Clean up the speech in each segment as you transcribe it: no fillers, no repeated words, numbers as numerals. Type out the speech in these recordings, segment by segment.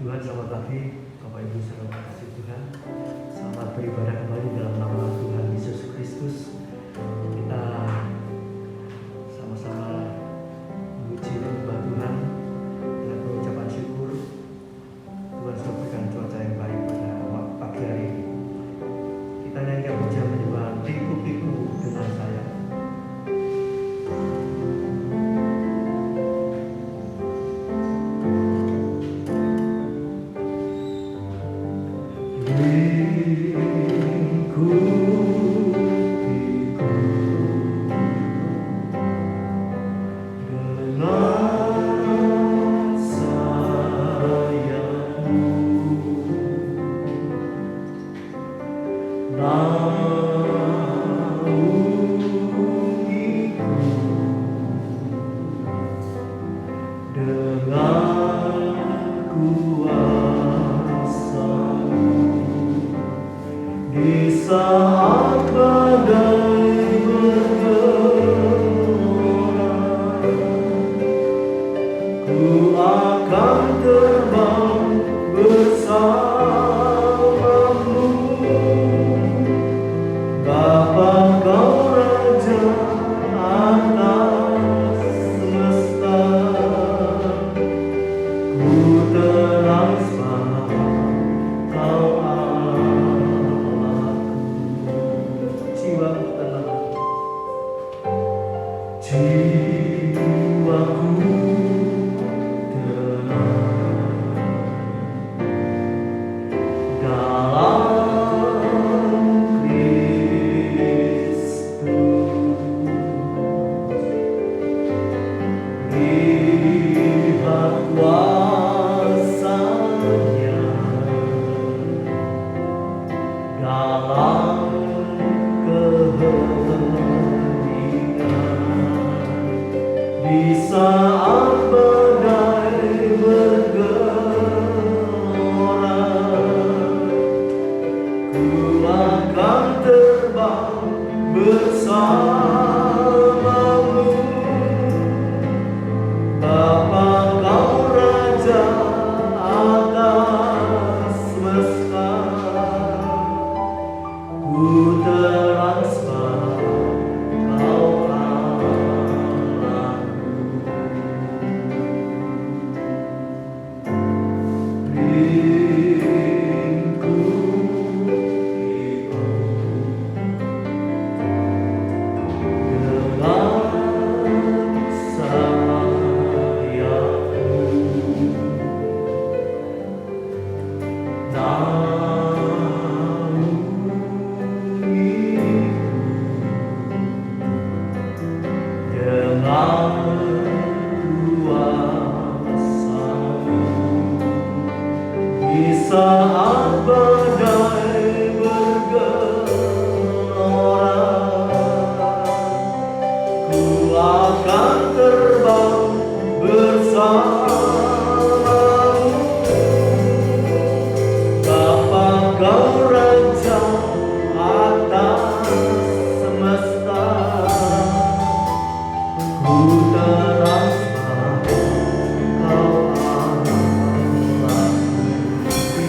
Tuhan, selamat pagi Bapak Ibu saudara kasih Tuhan. Selamat beribadah kembali dalam nama Tuhan Yesus Kristus. Kita sama-sama memuji menyembah Tuhan dengan pengucapan syukur. Tuhan sudah berikan cuaca yang baik pada pagi hari ini. Kita nyanyikan pujian menyembah Piku-piku dengan sayang.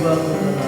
Terima kasih.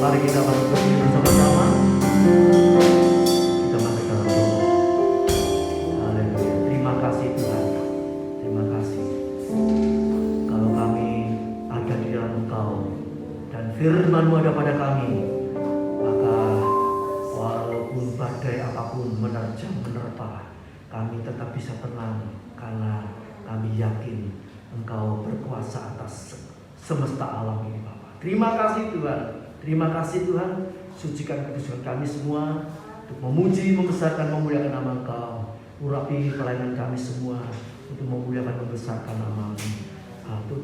Mari kita berdiri bersama-sama. Kita masuk dalam doa. Haleluya. Terima kasih Tuhan. Terima kasih. Kalau kami ada di dalam Engkau dan firman-Mu ada pada kami, maka walaupun badai apapun menerjang menerpa, kami tetap bisa tenang karena kami yakin Engkau berkuasa atas semesta alam ini, Bapa. Terima kasih Tuhan. Terima kasih Tuhan. Sucikan kuduskan kami semua untuk memuji, membesarkan, memuliakan nama Engkau. Urapi pelayanan kami semua untuk memuliakan, membesarkan nama-Mu.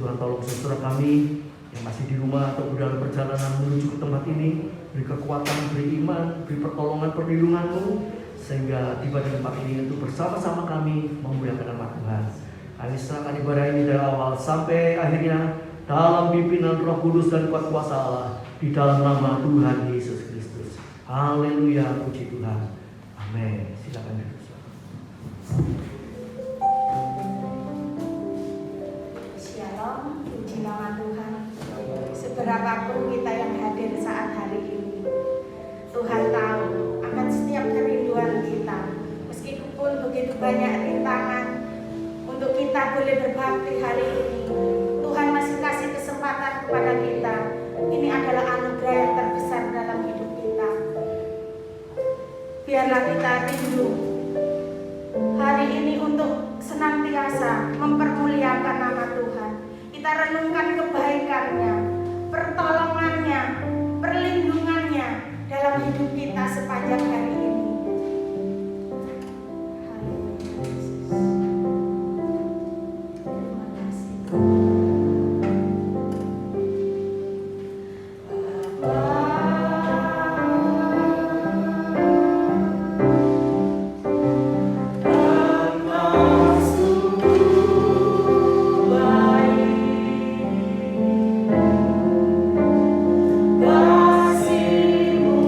Tuhan tolong saudara kami yang masih di rumah atau dalam perjalanan menuju ke tempat ini, beri kekuatan, beri iman, beri pertolongan, perlindungan-Mu, sehingga tiba di tempat ini untuk bersama-sama kami memuliakan nama Tuhan. Kami serahkan ibadah ini dari awal sampai akhirnya dalam pimpinan Roh Kudus dan kuat kuasa Allah, di dalam nama Tuhan Yesus Kristus. Haleluya, puji Tuhan. Amin. Silakan duduk. Shalom, puji nama Tuhan. Seberapapun kita yang hadir saat hari ini, Tuhan tahu akan setiap kerinduan kita. Meskipun begitu banyak rintangan untuk kita boleh berbakti hari ini, Tuhan masih kasih kesempatan kepada kita. Ini adalah anugerah yang terbesar dalam hidup kita. Biarlah kita rindu hari ini untuk senantiasa mempermuliakan nama Tuhan. Kita renungkan kebaikan-Nya, pertolongan-Nya, perlindungan-Nya dalam hidup kita sepanjang hari ini. Kasih-Mu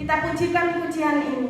Kita pujikan pujian ini.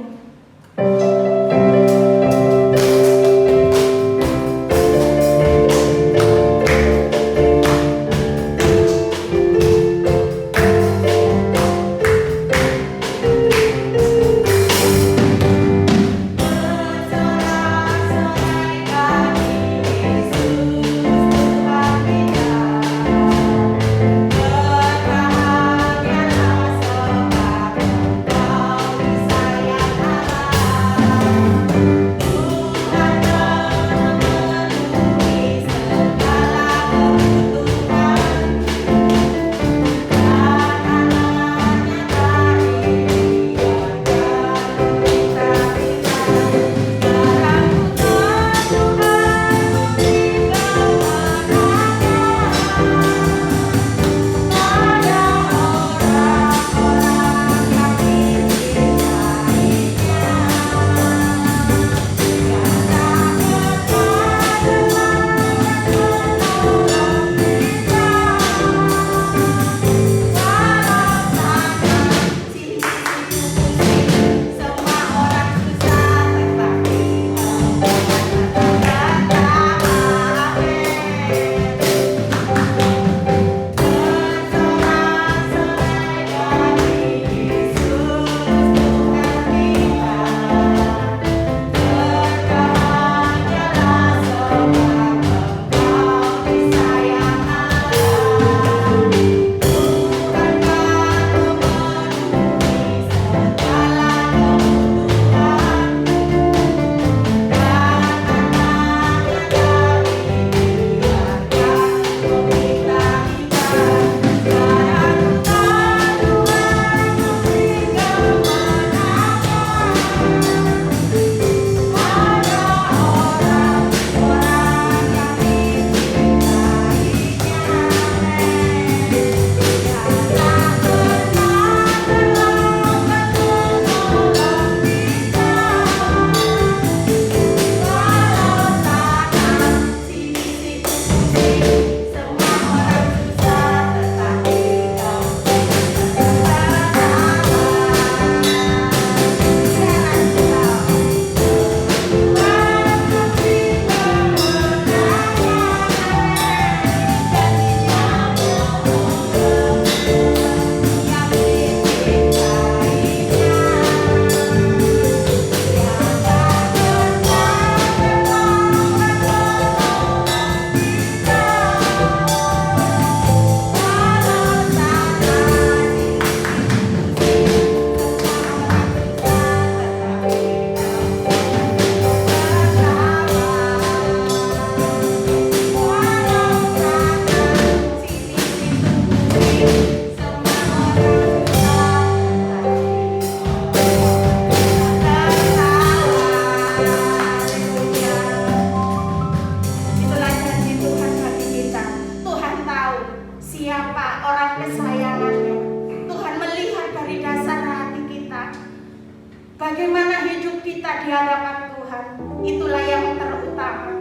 Bagaimana hidup kita di hadapan Tuhan, itulah yang terutama.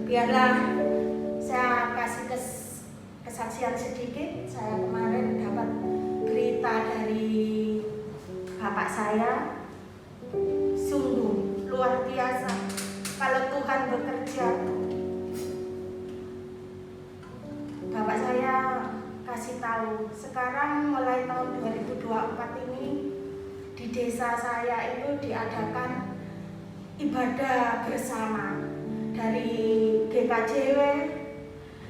Biarlah saya kasih kesaksian sedikit. Saya kemarin dapat berita dari bapak saya, sungguh luar biasa kalau Tuhan bekerja. Bapak saya kasih tahu, sekarang mulai tahun 2024 ini di desa saya itu diadakan ibadah bersama dari GKJW,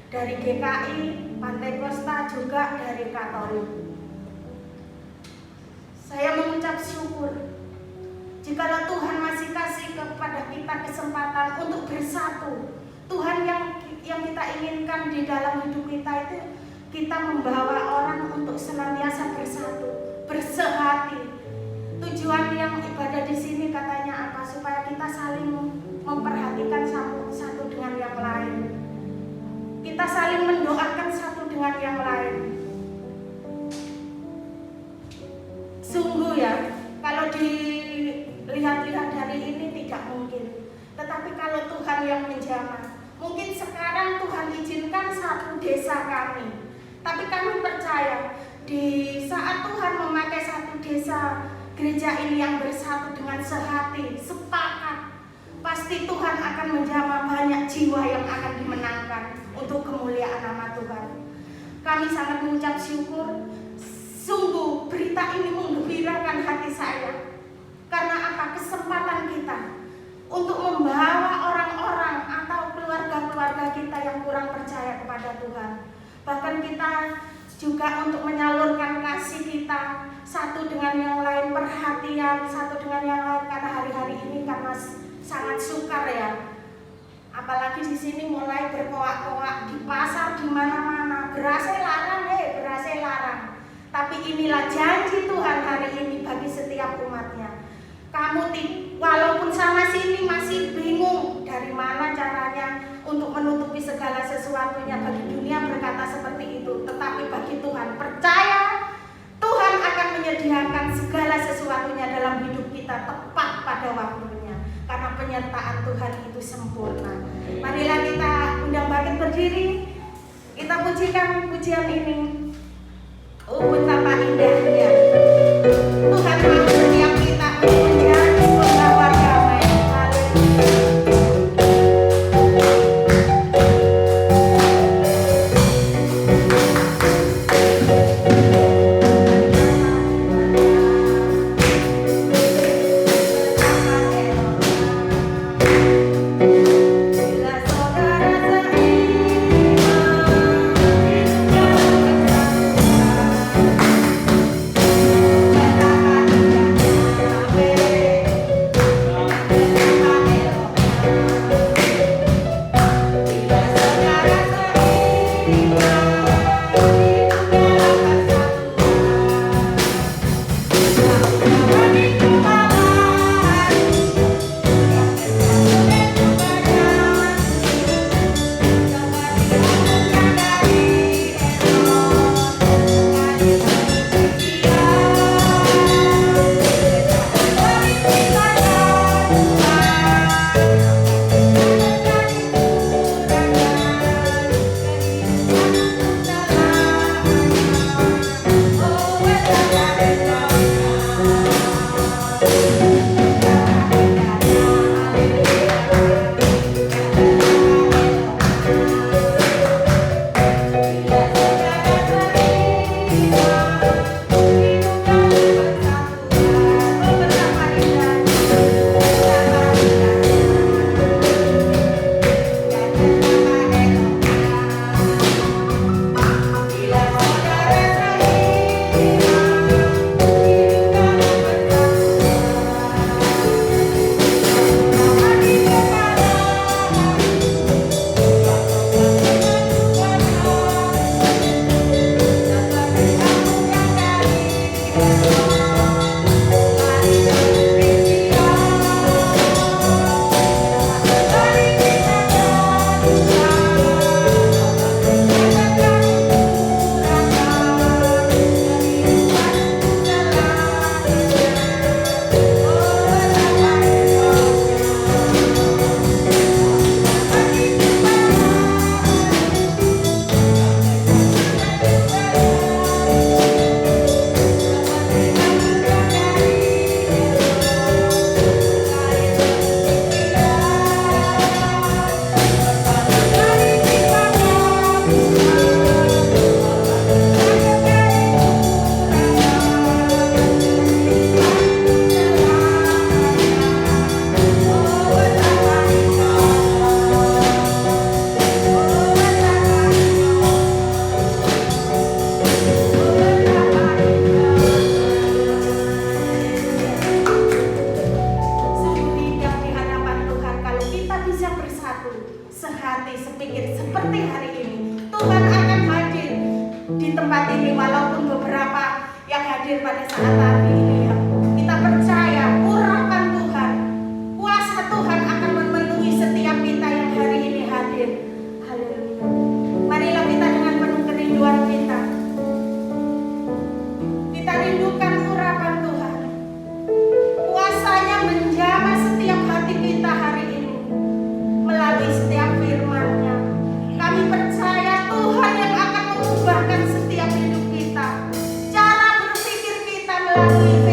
dari GKI, Pantai Kosta, juga dari Katolik. Saya mengucap syukur jikalau Tuhan masih kasih kepada kita kesempatan untuk bersatu. Tuhan yang kita inginkan di dalam hidup kita itu kita membawa orang untuk senantiasa bersatu, bersehati. Tujuan yang ibadah di sini katanya apa? Supaya kita saling memperhatikan satu dengan yang lain. Kita saling mendoakan satu dengan yang lain. Sungguh ya, kalau dilihat-lihat dari ini tidak mungkin. Tetapi kalau Tuhan yang menjamah, mungkin sekarang Tuhan izinkan satu desa kami. Tapi kami percaya di bangsa gereja ini yang bersatu dengan sehati, sepakat, pasti Tuhan akan menjamah banyak jiwa yang akan dimenangkan untuk kemuliaan nama Tuhan. Kami sangat mengucap syukur. Sungguh berita ini menggembirakan hati saya. Karena apa? Kesempatan kita untuk membawa orang-orang atau keluarga-keluarga kita yang kurang percaya kepada Tuhan. Bahkan kita juga untuk menyalurkan kasih kita satu dengan yang lain, perhatian satu dengan yang lain, karena hari-hari ini karena sangat sukar ya. Apalagi di sini mulai berkoak-koak di pasar, di mana-mana berasa larang, berasa larang. Tapi inilah janji Tuhan hari ini bagi setiap umatnya. Kamu walaupun sana sini masih bingung dari mana caranya untuk menutupi segala sesuatunya, bagi dunia berkata seperti itu, tetapi bagi Tuhan percaya Tuhan akan menyediakan segala sesuatunya dalam hidup kita tepat pada waktunya, karena penyertaan Tuhan itu sempurna. Marilah kita undang bangkit berdiri, kita pujikan pujian ini. Oh, betapa indahnya Tuhan mau setiap kita menjadi pembawa damai. Amin.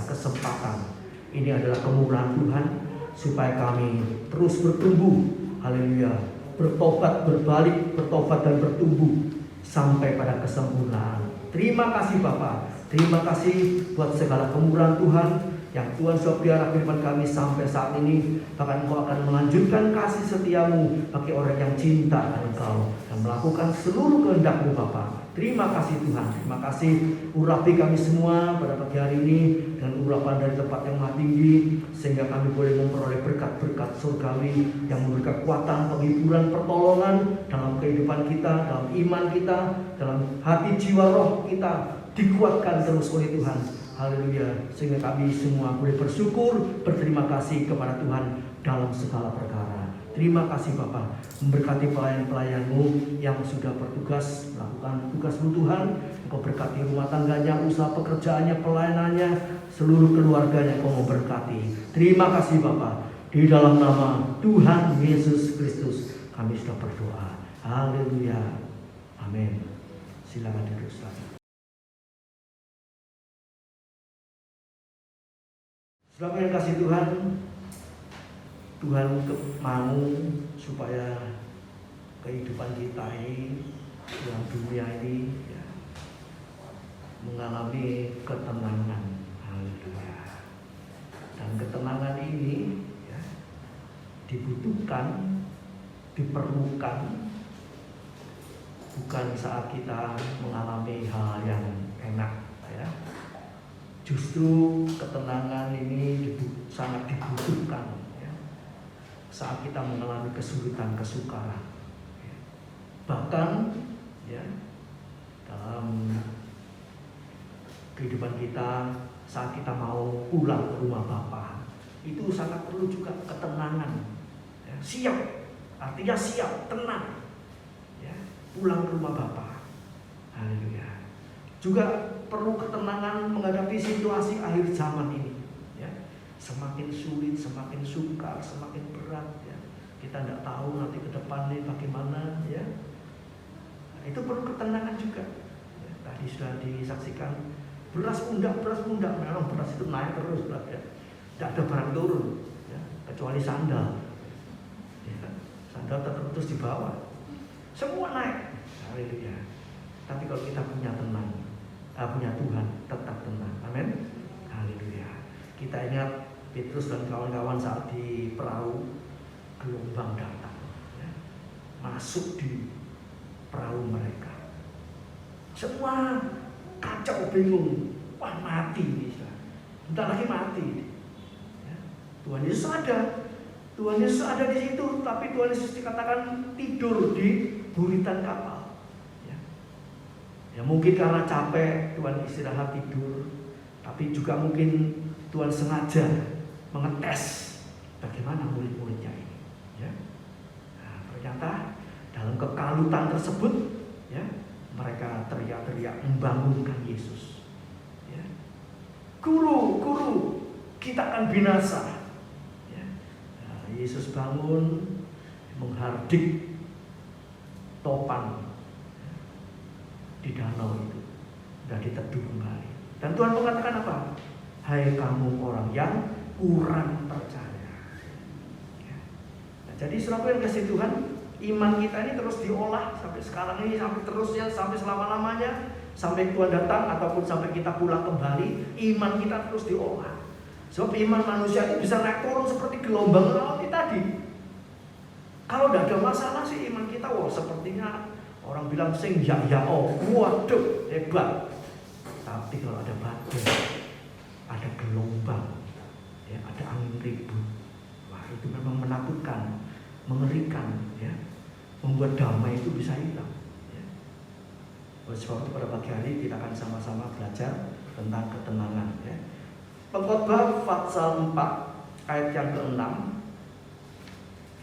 kesempatan. Ini adalah kemurahan Tuhan supaya kami terus bertumbuh. Haleluya. Bertobat, berbalik, bertobat dan bertumbuh sampai pada kesempurnaan. Terima kasih Bapa. Terima kasih buat segala kemurahan Tuhan yang Tuhan sudah pelihara kehidupan kami sampai saat ini. Bahkan Engkau akan melanjutkan kasih setiamu bagi orang yang cinta dengan Engkau dan melakukan seluruh kehendak-Mu Bapa. Terima kasih Tuhan. Terima kasih urapi kami semua pada pagi hari ini dengan urapan dari tempat yang maha tinggi, sehingga kami boleh memperoleh berkat-berkat surgawi yang memberi kekuatan, penghiburan, pertolongan dalam kehidupan kita, dalam iman kita, dalam hati, jiwa, roh kita dikuatkan terus oleh Tuhan. Haleluya. Sehingga kami semua boleh bersyukur, berterima kasih kepada Tuhan dalam segala perkara. Terima kasih Bapa, memberkati pelayan-pelayan-Mu yang sudah bertugas melakukan tugas-Mu Tuhan. Engkau berkati rumah tangganya, usaha pekerjaannya, pelayanannya, seluruh keluarganya Engkau memberkati. Terima kasih Bapa. Di dalam nama Tuhan Yesus Kristus kami sudah berdoa. Haleluya. Amin. Silakan duduk saudara. Saudara yang kasih Tuhan, Tuhan mau supaya kehidupan kita ini dalam dunia ini ya, mengalami ketenangan. Haleluya. Dan ketenangan ini ya, dibutuhkan, diperlukan bukan saat kita mengalami hal yang enak ya. Justru ketenangan ini sangat dibutuhkan ya, saat kita mengalami kesulitan, kesukaran. Bahkan ya, dalam kehidupan kita saat kita mau pulang ke rumah Bapa, itu sangat perlu juga ketenangan ya. Siap, artinya siap, tenang ya, pulang ke rumah Bapa. Haleluya. Juga perlu ketenangan menghadapi situasi akhir zaman ini ya. Semakin sulit, semakin sukar, semakin berat ya. Kita tidak tahu nanti ke depannya bagaimana ya. Itu perlu ketenangan juga ya. Tadi sudah disaksikan beras pundak, memang beras itu naik terus berat ya. Tidak ada barang turun ya, kecuali sandal ya. Sandal tetap terus di bawah, semua naik. Haleluya. Tapi kalau kita punya tenang, punya Tuhan, tetap tenang. Amin. Haleluya. Kita ingat Petrus dan kawan-kawan saat di perahu, gelombang datang ya, masuk di perahu mereka. Semua kacau, bingung. Wah, mati nih. Bentar lagi mati ya. Tuhan Yesus ada. Tuhan Yesus ada di situ, tapi Tuhan Yesus dikatakan tidur di buritan kapal. Ya mungkin karena capek Tuhan istirahat tidur, tapi juga mungkin Tuhan sengaja mengetes bagaimana murid-muridnya ini. Ya. Nah, ternyata dalam kekalutan tersebut, ya mereka teriak-teriak membangunkan Yesus. Ya. Guru, kita akan binasa. Ya. Nah, Yesus bangun, menghardik topan di danau itu, dan diteduh kembali. Dan Tuhan mengatakan apa? Hai kamu orang yang kurang percaya ya. Nah, jadi saudara yang kasih Tuhan, iman kita ini terus diolah sampai sekarang ini, sampai terusnya, sampai selama-lamanya, sampai Tuhan datang ataupun sampai kita pulang kembali. Iman kita terus diolah. Sebab iman manusia itu bisa naik turun seperti gelombang laut tadi. Kalau tidak ada masalah sih iman kita, wah sepertinya orang bilang sing ya waduh hebat. Tapi kalau ada badai, ada gelombang, ya, ada angin ribut, wah itu memang menakutkan, mengerikan, ya, membuat damai itu bisa hilang. Ya. Oleh sebab itu pada pagi hari kita akan sama-sama belajar tentang ketenangan. Ya. Pengkhotbah pasal 4 ayat yang ke-6,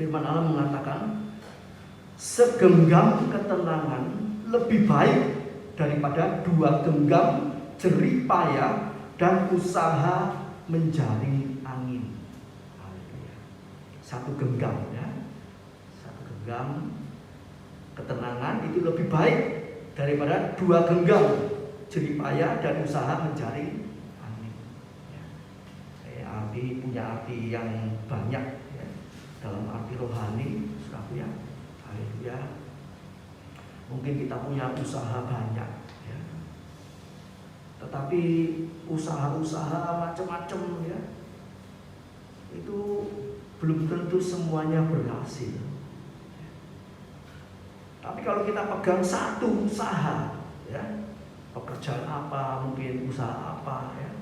firman Allah mengatakan, segenggam ketenangan lebih baik daripada 2 genggam jerih payah dan usaha menjaring angin. Haleluya. 1 genggam ya. 1 genggam ketenangan itu lebih baik daripada 2 genggam jerih payah dan usaha menjaring angin. Ya. tapi punya arti yang banyak ya. Dalam arti rohani, saudaraku ya, haleluya. Mungkin kita punya usaha banyak ya. Tetapi usaha-usaha macam-macam ya, itu belum tentu semuanya berhasil. Tapi kalau kita pegang satu usaha ya, pekerjaan apa, mungkin usaha apa ya,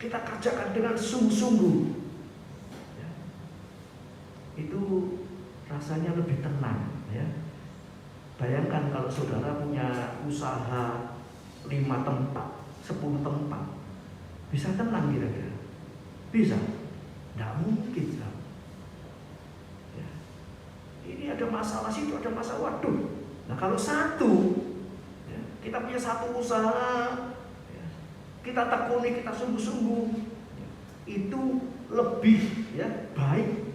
kita kerjakan dengan sungguh-sungguh ya, itu rasanya lebih tenang ya. Bayangkan kalau saudara punya usaha 5 tempat, 10 tempat, bisa tenang kira-kira? Bisa? Tidak mungkin kan? Ya. Ini ada masalah, situ ada masalah, waduh. Nah kalau satu ya, kita punya satu usaha ya, kita tekuni, kita sungguh-sungguh ya, itu lebih ya baik.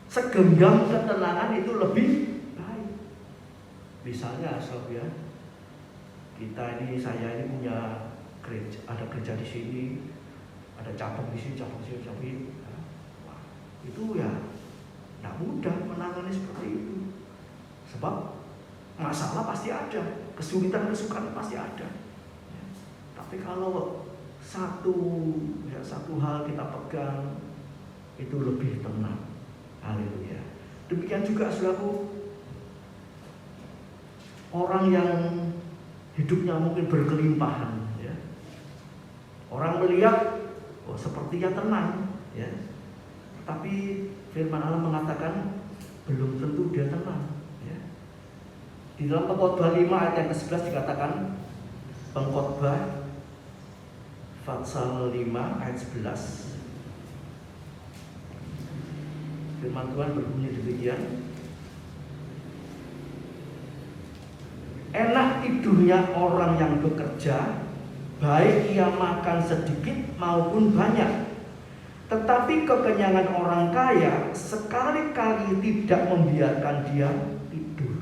Segenggam ketenangan itu lebih baik. Misalnya sob ya, kita ini, saya ini punya gereja, ada gereja di sini, ada cabang di sini, cabang di sini, cabang ini. Wah, itu ya tidak mudah menangani seperti itu. Sebab masalah pasti ada, kesulitan kesukaran pasti ada. Ya. Tapi kalau satu hal kita pegang, itu lebih tenang. Haleluya. Demikian juga saudaraku, orang yang hidupnya mungkin berkelimpahan ya. Orang melihat oh sepertinya tenang ya. Tapi firman Allah mengatakan belum tentu dia tenang ya. Di dalam Pengkhotbah 5 ayat yang ke-11 dikatakan, Pengkhotbah pasal 5 ayat 11. Firman Tuhan berbunyi demikian. Enak tidurnya orang yang bekerja, baik ia makan sedikit maupun banyak. Tetapi kekenyangan orang kaya sekali-kali tidak membiarkan dia tidur.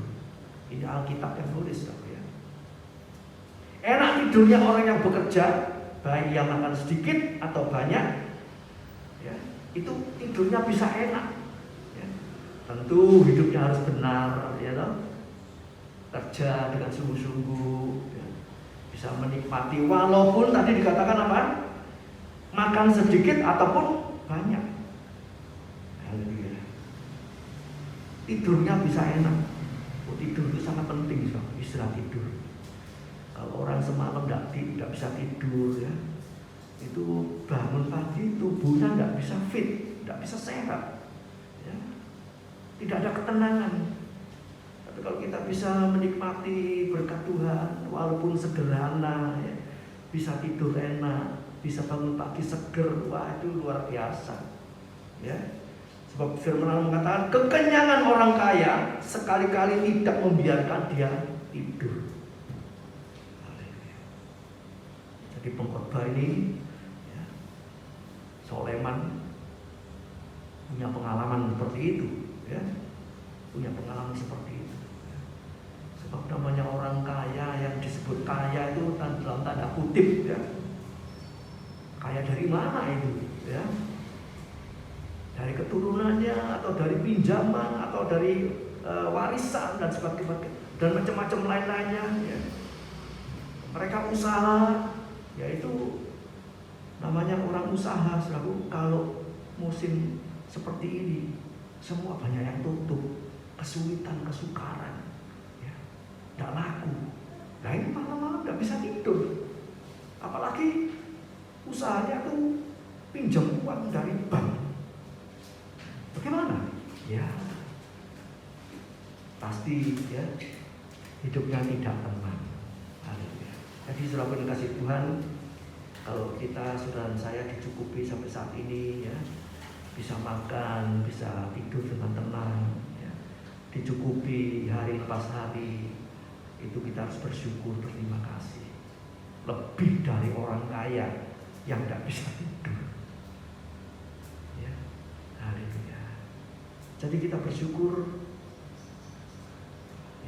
Ini Alkitab yang nulis ya. Enak tidurnya orang yang bekerja, baik ia makan sedikit atau banyak. Ya, itu tidurnya bisa enak. Ya. Tentu hidupnya harus benar, ya toh. Kerja dengan sungguh-sungguh ya. Bisa menikmati walaupun tadi dikatakan apa? Makan sedikit ataupun banyak. Haleluya. Tidurnya bisa enak. Oh, tidur itu sangat penting, so. Istirahat tidur. Kalau orang semalam tidak bisa tidur ya, itu bangun pagi tubuhnya tidak bisa fit, tidak bisa sehat ya. Tidak ada ketenangan. Tapi kalau kita bisa menikmati berkat Tuhan, walaupun sederhana, ya, bisa tidur enak, bisa bangun pagi seger, wah itu luar biasa. Ya, sebab firman Allah mengatakan kekenyangan orang kaya sekali-kali tidak membiarkan dia tidur. Jadi pengkhotbah ini, ya, Soleman punya pengalaman seperti itu, ya, punya pengalaman seperti itu. Sebab namanya orang kaya, yang disebut kaya itu dalam tanda kutip ya. Kaya dari mana itu ya? Dari keturunannya atau dari pinjaman atau dari warisan dan sebagainya dan macam-macam lain-lainnya ya. Mereka usaha, yaitu namanya orang usaha. Saudaraku, kalau musim seperti ini semua banyak yang tutup, kesulitan, kesukaran. Tidak laku. Nah ini malam-malam tidak bisa tidur. Apalagi usahanya tuh pinjam uang dari bank. Bagaimana? Ya pasti ya hidupnya tidak tenang. Jadi saudara kasih Tuhan, kalau kita, saudara dan saya dicukupi sampai saat ini ya, bisa makan, bisa tidur dengan tenang ya, dicukupi hari lepas hari, itu kita harus bersyukur, berterima kasih. Lebih dari orang kaya yang tidak bisa tidur ya. Haleluya. Jadi kita bersyukur,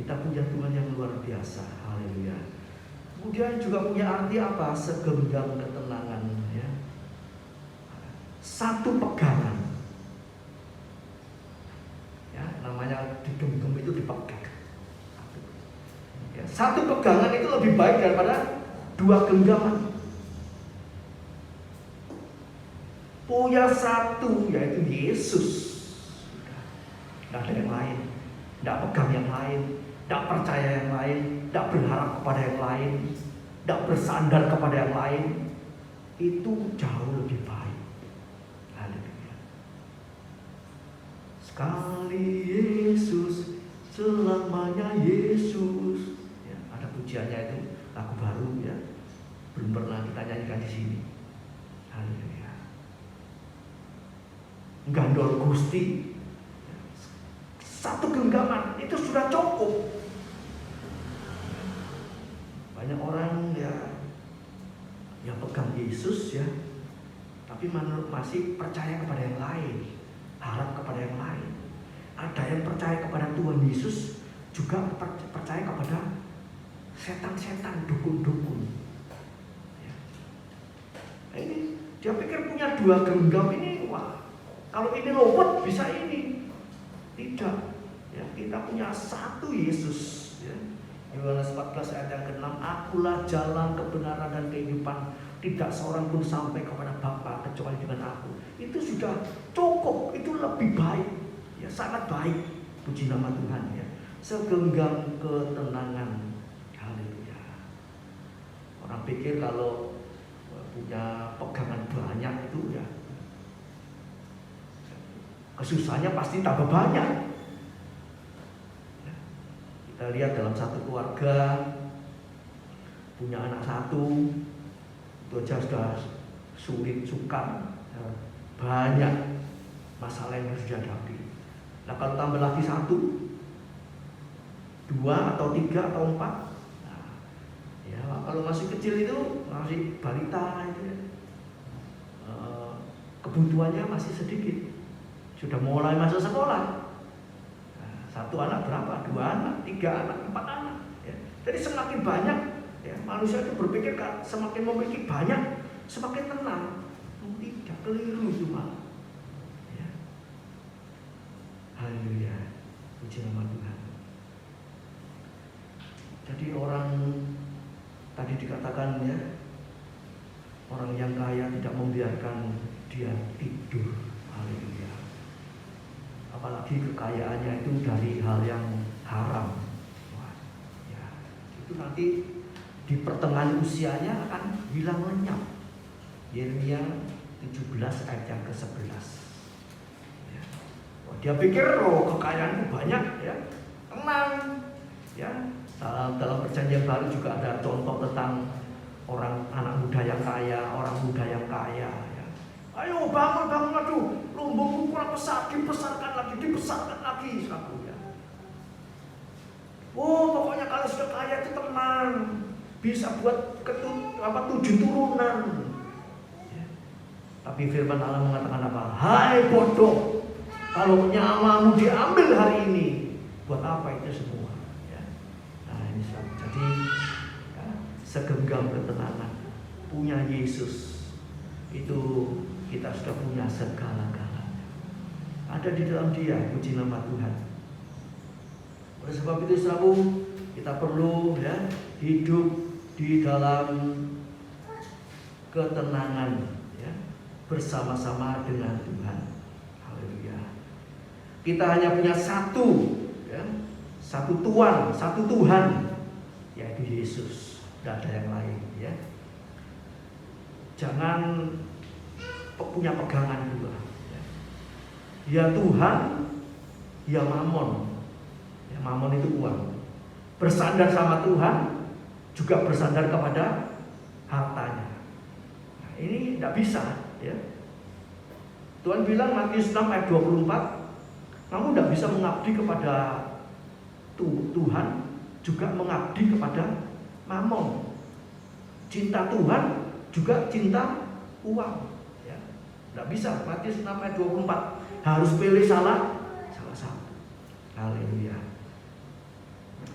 kita punya Tuhan yang luar biasa. Haleluya. Kemudian juga punya arti apa? Segenggam ketenangan ya. satu pegangan. Ya, namanya digenggam itu dipegang. Ya, satu pegangan itu lebih baik daripada dua genggaman. Punya satu, yaitu Yesus. Tidak ada yang lain. Tidak pegang yang lain. Tidak percaya yang lain. Tidak berharap kepada yang lain. Tidak bersandar kepada yang lain. Itu jauh lebih baik. Haleluya. Sekali Yesus, selamanya Yesus. Ya, ada pujiannya itu, lagu baru ya. Belum pernah kita nyanyikan di sini. Haleluya. Gandol Gusti. Satu genggaman itu sudah cukup. Banyak orang yang pegang Yesus ya, tapi masih percaya kepada yang lain, harap kepada yang lain. Ada yang percaya kepada Tuhan Yesus, juga percaya kepada setan-setan, dukun-dukun. Ya. Nah, ini dia pikir punya dua genggam ini, wah, kalau ini robot bisa ini. Tidak. Ya, kita punya satu Yesus. Ya. Yohanes 14 ayat yang ke-6, akulah jalan, kebenaran dan kehidupan. Tidak seorang pun sampai kepada Bapa kecuali dengan aku. Itu sudah cukup, itu lebih baik. Ya, sangat baik. Puji nama Tuhan ya. Segenggam ketenangan. Haleluya. Orang pikir kalau punya pegangan banyak itu ya, kesusahannya pasti tambah banyak. Kita lihat dalam satu keluarga punya anak satu, itu aja sudah sulit, sukar, banyak masalah yang harus dihadapi. Nah kalau tambah lagi satu, dua atau tiga atau empat, nah, ya kalau masih kecil itu masih balita itu ya, kebutuhannya masih sedikit, sudah mulai masuk sekolah. Satu anak berapa? Dua anak, tiga anak, empat anak. Ya. Jadi semakin banyak, ya, manusia itu berpikir semakin memiliki banyak, semakin tenang. Tidak, keliru itu malah. Ya. Haleluya, puji nama Tuhan. Jadi orang tadi dikatakan ya, orang yang kaya tidak membiarkan dia tidur. Haleluya. Apalagi kekayaannya itu dari hal yang haram. Wah, ya, itu nanti di pertengahan usianya akan hilang lenyap. Yeremia 17 ayat yang ke-11. Ya. Dia pikir kekayaan banyak ya, tenang. Ya. Dalam perjanjian baru juga ada contoh tentang orang anak muda yang kaya, orang muda yang kaya. Ayo bangun, aduh, lumbungku kurang besar, dibesarkan lagi, saku ya. Oh, pokoknya kalau sudah kaya itu tenang, bisa buat 7 turunan. Ya. Tapi firman Allah mengatakan apa? Hai bodoh, kalau nyamamu diambil hari ini, buat apa itu semua? Ya. Nah ini jadi ya, segenggam ketenangan, punya Yesus itu. Kita sudah punya segala-galanya. Ada di dalam Dia, puji nama Tuhan. Oleh sebab itu saudaraku, kita perlu ya hidup di dalam ketenangan ya, bersama-sama dengan Tuhan. Haleluya. Kita hanya punya satu ya, satu Tuhan, satu Tuhan, yaitu Yesus. Tidak ada yang lain ya. Jangan punya pegangan dua. Ya Tuhan, ya Mamon. Ya, Mamon itu uang. Bersandar sama Tuhan, juga bersandar kepada hartanya. Nah, ini tidak bisa. Ya. Tuhan bilang Matius 6 ayat 24, kamu tidak bisa mengabdi kepada Tuhan, juga mengabdi kepada Mamon. Cinta Tuhan, juga cinta uang. Tidak bisa, Matius 6 ayat 24. Harus pilih salah satu. Haleluya.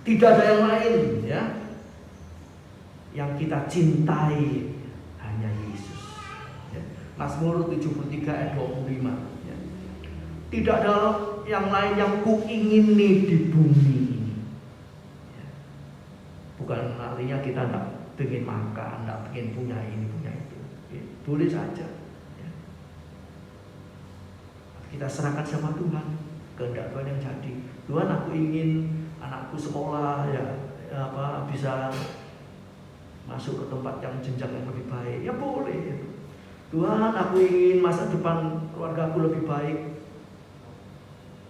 Tidak ada yang lain ya. Yang kita cintai hanya Yesus ya. Mazmur 73 ayat 25 ya. Tidak ada yang lain yang kuingini di bumi ini ya. Bukan artinya kita tidak ingin makan, tidak ingin punya ini, punya itu ya. Boleh saja ya. Kita serahkan sama Tuhan, kehendak Tuhan yang jadi. Tuhan, aku ingin anakku sekolah ya, bisa masuk ke tempat yang jenjang yang lebih baik, ya boleh ya. Tuhan, aku ingin masa depan keluargaku lebih baik,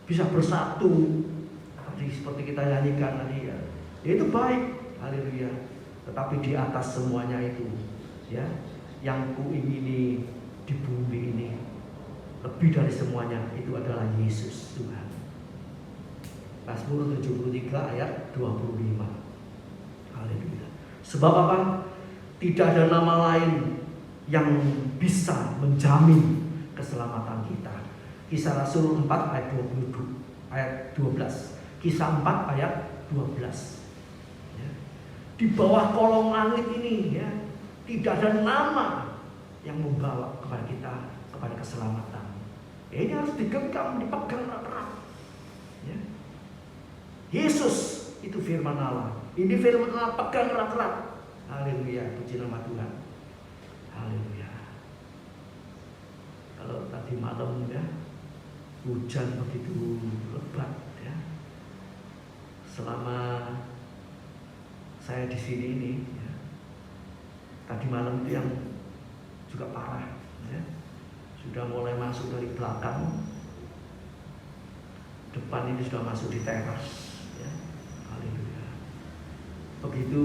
bisa bersatu seperti kita nyanyikan tadi ya. Itu baik, haleluya. Tetapi di atas semuanya itu ya, yang kuingini di bumi ini lebih dari semuanya itu adalah Yesus Tuhan. Mazmur 73 ayat 25. Haleluya. Sebab apa? Tidak ada nama lain yang bisa menjamin keselamatan kita. Kisah Rasul 4 ayat 12. Kisah 4 ayat 12 ya. Di bawah kolong langit ini ya, tidak ada nama yang membawa kepada kita kepada keselamatan. Ini harus digenggam, dipegang erat ya. Yesus itu firman Allah. Ini firman Allah, pegang erat-erat. Haleluya, puji nama Tuhan. Haleluya. Kalau tadi malam ya, hujan begitu lebat ya. Selama saya di sini ini ya, tadi malam itu yang juga parah ya. Sudah mulai masuk dari belakang, depan ini sudah masuk di teras ya. Haleluya. Begitu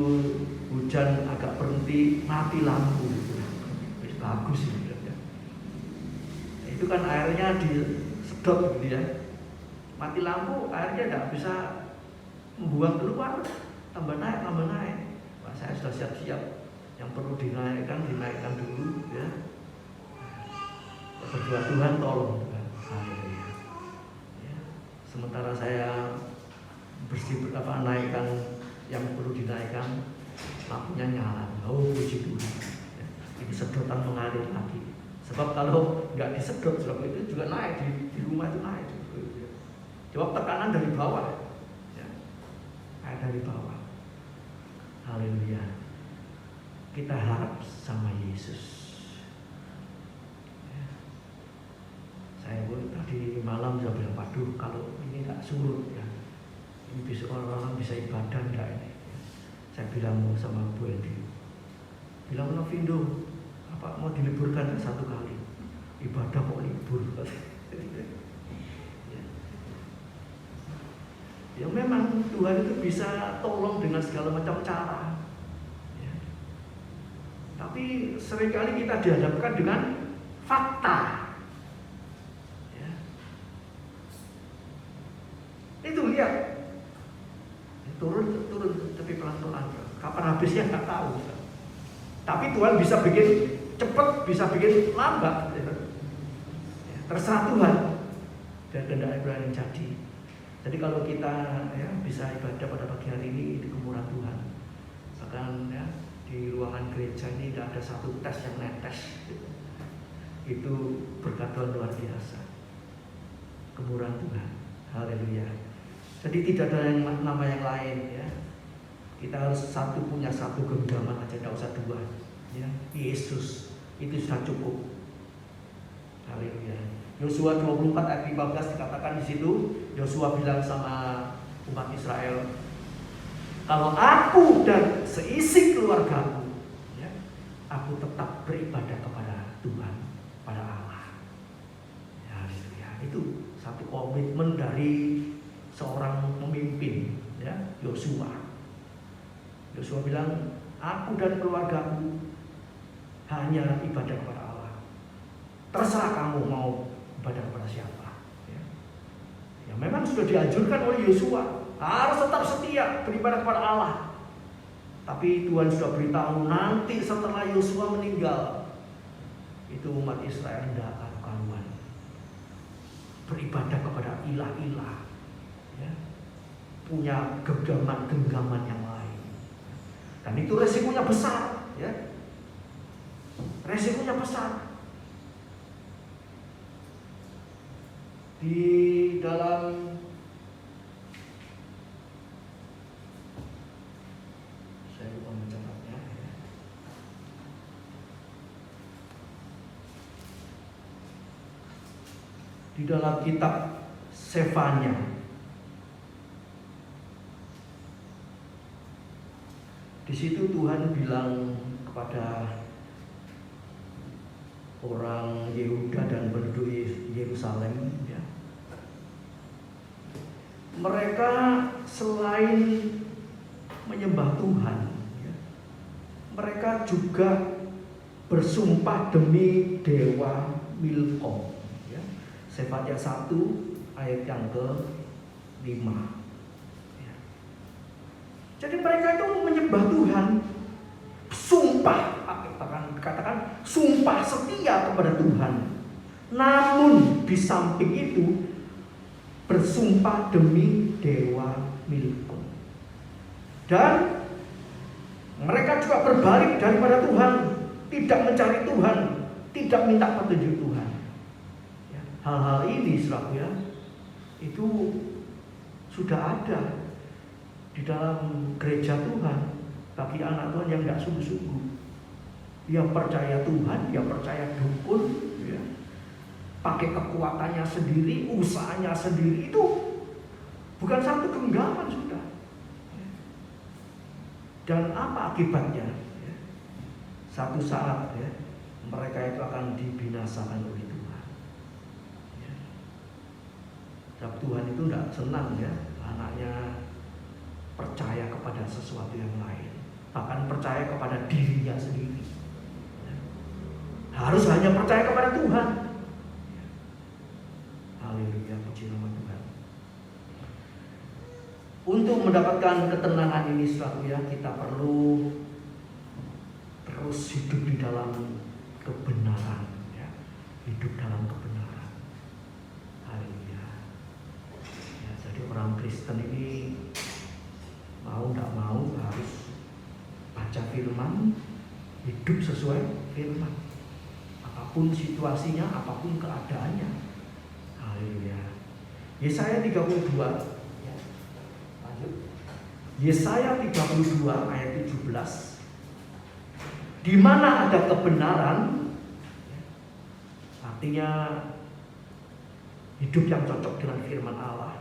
hujan agak berhenti, mati lampu gitu. Bagus ini ya. Itu kan airnya disedot gitu ya. Mati lampu, airnya tidak bisa membuang keluar, tambah naik. Wah, saya sudah siap-siap. Yang perlu dinaikkan dulu ya. Berdoa, Tuhan tolong Tuhan. Haleluya. Ya. Sementara saya naikkan yang perlu dinaikkan, lampunya nyala. Oh, puji Tuhan. Ya. Ini sedotan mengalir lagi. Sebab kalau nggak disedot, sebab itu juga naik di rumah itu naik. Coba tekanan dari bawah, ya. Air dari bawah. Haleluya. Kita harap sama Yesus. Saya pun tadi malam sudah bilang, waduh kalau ini tak surut ya, ini besok orang-orang bisa ibadah enggak ini. Saya bilang sama Bu Endi, bilang Vindo, apa mau diliburkan satu kali, ibadah kok libur. Ya memang Tuhan itu bisa tolong dengan segala macam cara ya. Tapi seringkali kita dihadapkan dengan fakta. Itu lihat, turun tapi pelan-pelan. Kapan habisnya nggak tahu. Tapi Tuhan bisa bikin cepat, bisa bikin lambat. Ya. Terserah Tuhan dan kehendak Tuhan yang jadi. Jadi kalau kita ya bisa ibadah pada pagi hari ini di kemurahan Tuhan, bahkan ya di ruangan gereja ini tidak ada satu tes yang netes. Itu berkat Tuhan luar biasa. Kemurahan Tuhan. Haleluya. Jadi tidak ada nama yang lain ya. Kita harus punya satu genggaman aja, tidak usah dua. Ya, Yesus itu sudah cukup. Haleluya. Yosua 24 ayat 15 dikatakan di situ, Yosua bilang sama umat Israel, kalau aku dan seisi keluargaku, ya, aku tetap beribadah kepada Tuhan, pada Allah. Ya, haleluya. Itu satu komitmen dari seorang pemimpin ya, Yosua. Yosua bilang, aku dan keluargaku hanya ibadah kepada Allah. Terserah kamu mau ibadah kepada siapa ya. Ya memang sudah dianjurkan oleh Yosua harus tetap setia beribadah kepada Allah. Tapi Tuhan sudah beritahu nanti setelah Yosua meninggal, itu umat Israel tidak akan karuan beribadah kepada ilah-ilah ya, punya genggaman yang lain. Dan itu resikonya besar ya. Resikonya besar. Di dalam saya lupa mencatatnya ya. Di dalam kitab Sefanya di situ Tuhan bilang kepada orang Yehuda dan penduduk Yerusalem, ya, mereka selain menyembah Tuhan, ya, mereka juga bersumpah demi dewa Milkom, ya. Sefanya 1 ayat yang ke-5. Ya. Jadi mereka itu menyembah Tuhan, sumpah, katakan sumpah setia kepada Tuhan. Namun di samping itu bersumpah demi dewa Milkom. Dan mereka juga berbalik daripada Tuhan, tidak mencari Tuhan, tidak minta petunjuk Tuhan. Ya, hal-hal ini, saudara, ya, itu sudah ada di dalam gereja Tuhan bagi anak Tuhan yang tidak sungguh-sungguh. Dia percaya Tuhan, dia percaya dukun, ya, pakai kekuatannya sendiri, usahanya sendiri, itu bukan satu genggaman sudah. Dan apa akibatnya? Ya, satu saat, ya, mereka itu akan dibinasakan oleh Tuhan. Ya. Dan Tuhan itu tidak senang, ya, anaknya percaya kepada sesuatu yang lain, bahkan percaya kepada dirinya sendiri. Ya. Harus hanya percaya kepada Tuhan. Ya. Haleluya, puji nama Tuhan. Untuk mendapatkan ketenangan ini, saudara, ya, kita perlu terus hidup di dalam kebenaran, ya. Hidup dalam kebenaran. Haleluya. Ya, jadi orang Kristen ini mau tidak mau harus baca firman, hidup sesuai firman, apapun situasinya, apapun keadaannya. Haleluya. Yesaya 32, ya. Lanjut. Yesaya 32 ayat 17. Di mana ada kebenaran, artinya hidup yang cocok dengan firman Allah.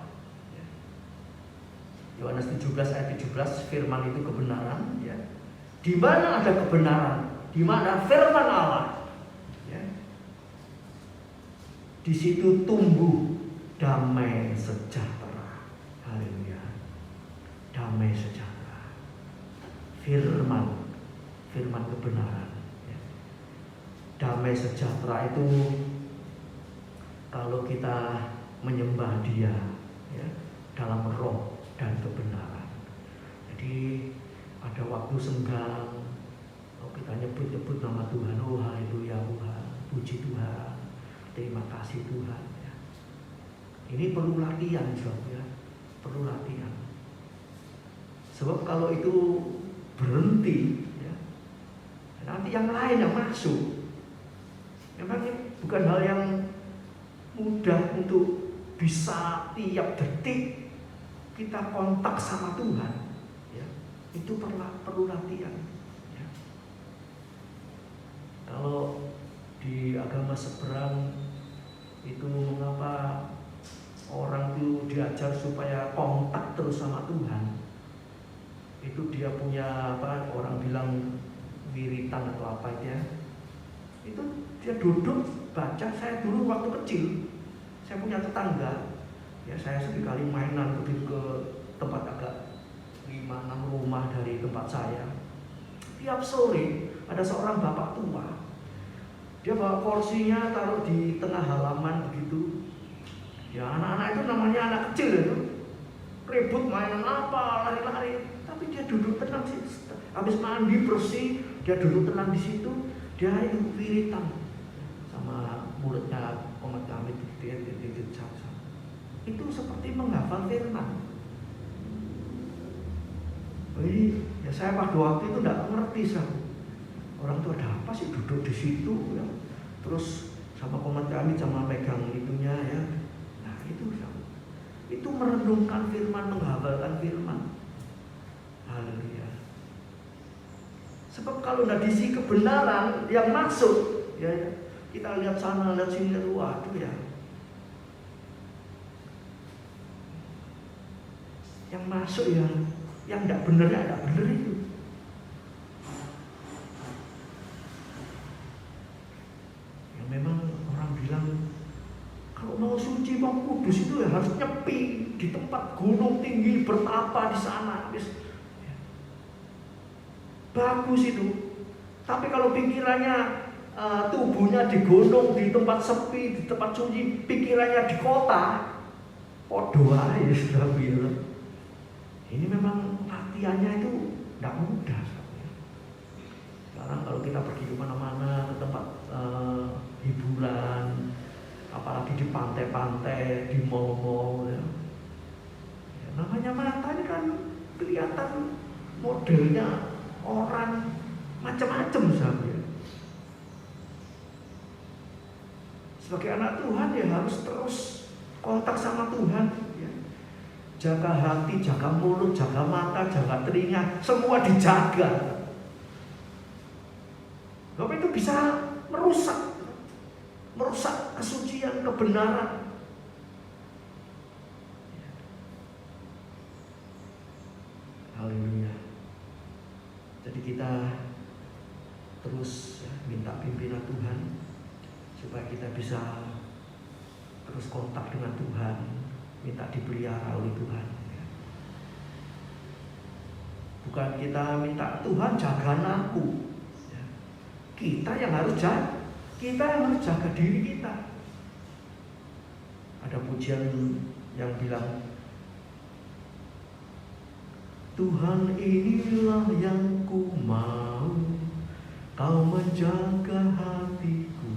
Yohanes 17 ayat 17, firman itu kebenaran, ya. Di mana ada kebenaran, di mana firman Allah, ya, di situ tumbuh damai sejahtera. Haleluya. Damai sejahtera. Firman kebenaran, ya. Damai sejahtera itu kalau kita menyembah Dia, ya, dalam roh dan kebenaran. Jadi ada waktu senggang, kalau kita nyebut-nyebut nama Tuhan, oh haleluya Tuhan, puji Tuhan, terima kasih Tuhan, ya. Ini perlu latihan, saudara, ya. Perlu latihan. Sebab kalau itu berhenti, ya, nanti yang lain yang masuk. Memang bukan hal yang mudah untuk bisa tiap detik kita kontak sama Tuhan, ya. Itu perlu latihan, ya. Kalau di agama seberang itu mengapa orang itu diajar supaya kontak terus sama Tuhan? Itu dia punya apa? Orang bilang wiritan atau apa ya? Itu dia duduk baca. Saya dulu waktu kecil, saya punya tetangga. Ya, saya sekali mainan pergi ke tempat agak 5-6 rumah dari tempat saya. Tiap sore ada seorang bapak tua. Dia bawa kursinya taruh di tengah halaman begitu. Ya, anak-anak itu namanya anak kecil itu. Ribut mainan apa, lari-lari. Tapi dia duduk tenang sih. Habis mandi bersih, dia duduk tenang di situ. Dia itu wiritan sama muridnya komat kami dia itu seperti menghafal firman. Jadi ya saya pada waktu itu tidak mengerti, orang itu ada apa sih duduk di situ, ya. Terus sama komat kami sama megang itunya, ya. Nah, merenungkan firman, menghafalkan firman. Haleluya. Sebab kalau tidak diisi kebenaran yang masuk, ya kita lihat sana, lihat sini, waduh ya. Yang masuk yang tidak benar ya tidak benar itu. Yang memang orang bilang kalau mau suci, mau kudus itu ya harus nyepi di tempat gunung tinggi, bertapa di sana. Bagus itu. Tapi kalau pikirannya tubuhnya di gunung, di tempat sepi, di tempat sunyi, pikirannya di kota, doa ya sudah bilang. Ini memang latihannya itu tidak mudah. Sekarang kalau kita pergi kemana-mana ke tempat hiburan, apalagi di pantai-pantai, di mall-mall, ya, namanya mata ini kan kelihatan modelnya orang macam-macam saja. Sebagai anak Tuhan ya harus terus kontak sama Tuhan, ya. Jaga hati, jaga mulut, jaga mata, jaga telinga, semua dijaga. Sebab itu bisa merusak kesucian, kebenaran. Haleluya. Jadi kita terus minta pimpinan Tuhan supaya kita bisa terus kontak dengan Tuhan, minta dipelihara oleh Tuhan. Bukan kita minta Tuhan jaga aku, kita yang harus jaga diri kita. Ada pujian yang bilang, Tuhan inilah yang ku mau, Kau menjaga hatiku.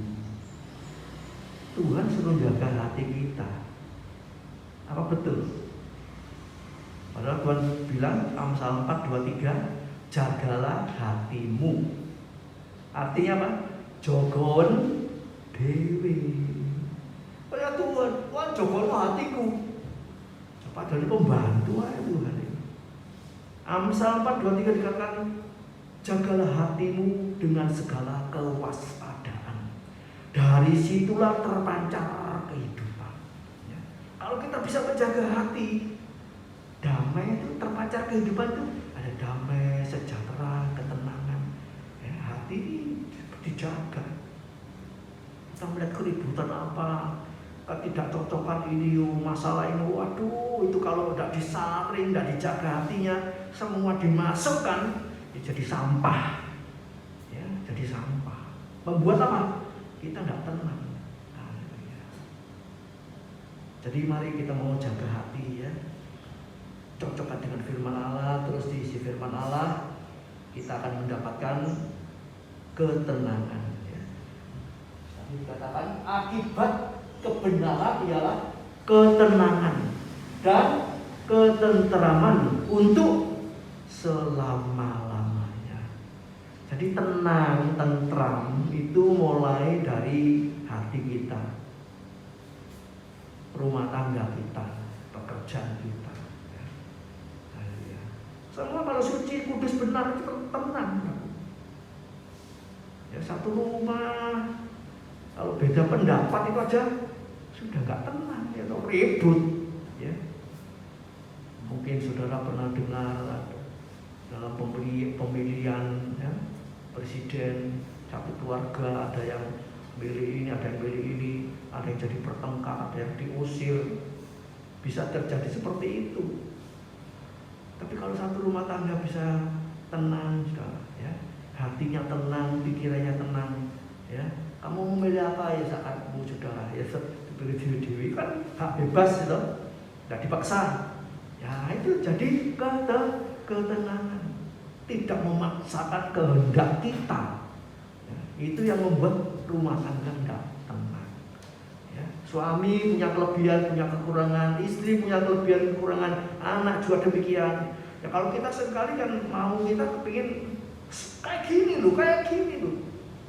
Tuhan suruh jaga hati kita. Apa betul? Padahal Tuhan bilang Amsal 4:23, jagalah hatimu. Artinya apa? Jogon dewe. Oh ya Tuhan jogon hatiku. Padahal ini pembantu aja Tuhan. Amsal 4:23 dikatakan, jagalah hatimu dengan segala kewaspadaan. Dari situlah terpancar kehidupan. Ya. Kalau kita bisa menjaga hati, damai itu terpancar kehidupan itu ada damai, sejahtera, ketenangan. Ya, hati dijaga. Kita melihat keributan apa, ketidakcocokan ini, masalah ini, waduh, itu kalau tidak disaring, tidak dijaga hatinya, semua dimasukkan, ya jadi sampah. Ya, jadi sampah. Membuat apa? Kita tidak tenang. Jadi mari kita mau jaga hati, ya. Cocokkan dengan firman Allah, terus diisi firman Allah, kita akan mendapatkan ketenangan. Ya. Tadi dikatakan akibat kebenaran ialah ketenangan dan ketenteraman untuk selama-lamanya. Jadi tenang, tentram itu mulai dari hati kita, rumah tangga kita, pekerjaan kita. Ya. Semua kalau suci, kudus, benar itu tenang. Ya, satu rumah kalau beda pendapat itu aja sudah nggak tenang, ya, ribut. Ya. Mungkin saudara pernah dengar dalam pemilihan, ya, presiden, satu keluarga ada yang milih ini, ada yang milih ini, ada yang jadi bertengkar, ada yang diusir. Bisa terjadi seperti itu. Tapi kalau satu rumah tangga bisa tenang, saudara, ya, hatinya tenang, pikirannya tenang, ya. Kamu memilih apa ya saatmu, saudara? Ya pilih diri kan hak bebas itu, tidak dipaksa. Ya itu jadi ketenangan. Tidak memaksakan kehendak kita, ya, itu yang membuat rumah tangga tidak tenang. Ya, suami punya kelebihan, punya kekurangan, istri punya kelebihan, kekurangan, anak juga demikian. Ya kalau kita sekali kan mau kita kepingin kayak gini loh,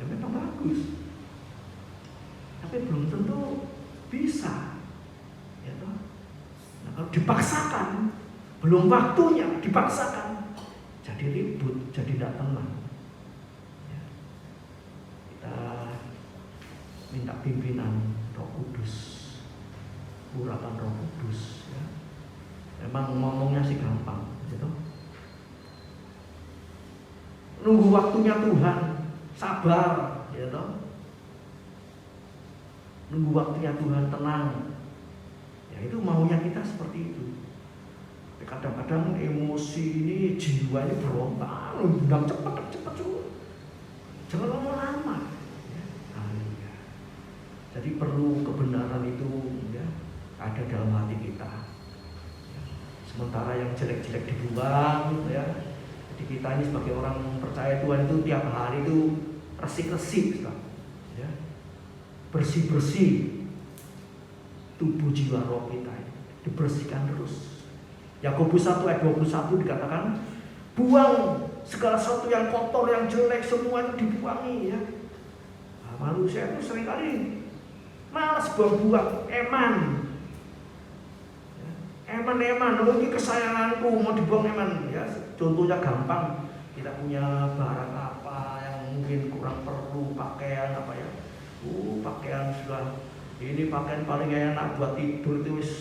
ya memang bagus, tapi belum tentu bisa. Ya toh. Nah, dipaksakan, belum waktunya, dipaksakan, jadi ribut, jadi tidak tenang. Ya. Kita minta pimpinan Roh Kudus, urapan Roh Kudus. Ya. Memang ngomongnya sih gampang, gitu. Nunggu waktunya Tuhan, sabar, gitu. Nunggu waktunya Tuhan, tenang. Ya itu maunya kita seperti itu. Kadang-kadang emosi ini, jiwa ini berontak, undang cepat jangan lama-lama. Ya. Jadi perlu kebenaran itu ya, ada dalam hati kita. Ya. Sementara yang jelek-jelek dibuang, ya. Jadi kita ini sebagai orang percaya Tuhan itu tiap hari itu resik-resik, ya. Bersih-bersih tubuh jiwa roh kita dibersihkan terus. Yakobus 1 ayat 21 dikatakan, buang segala sesuatu yang kotor, yang jelek, semua itu dibuangi ya. Nah, manusia itu seringkali malas buang-buang, eman. Ya, eman, ini kesayanganku mau dibuang eman. Ya, contohnya gampang, kita punya barang apa yang mungkin kurang perlu, pakaian apa ya. Pakaian sudah, ini pakaian paling enak buat tidur itu wis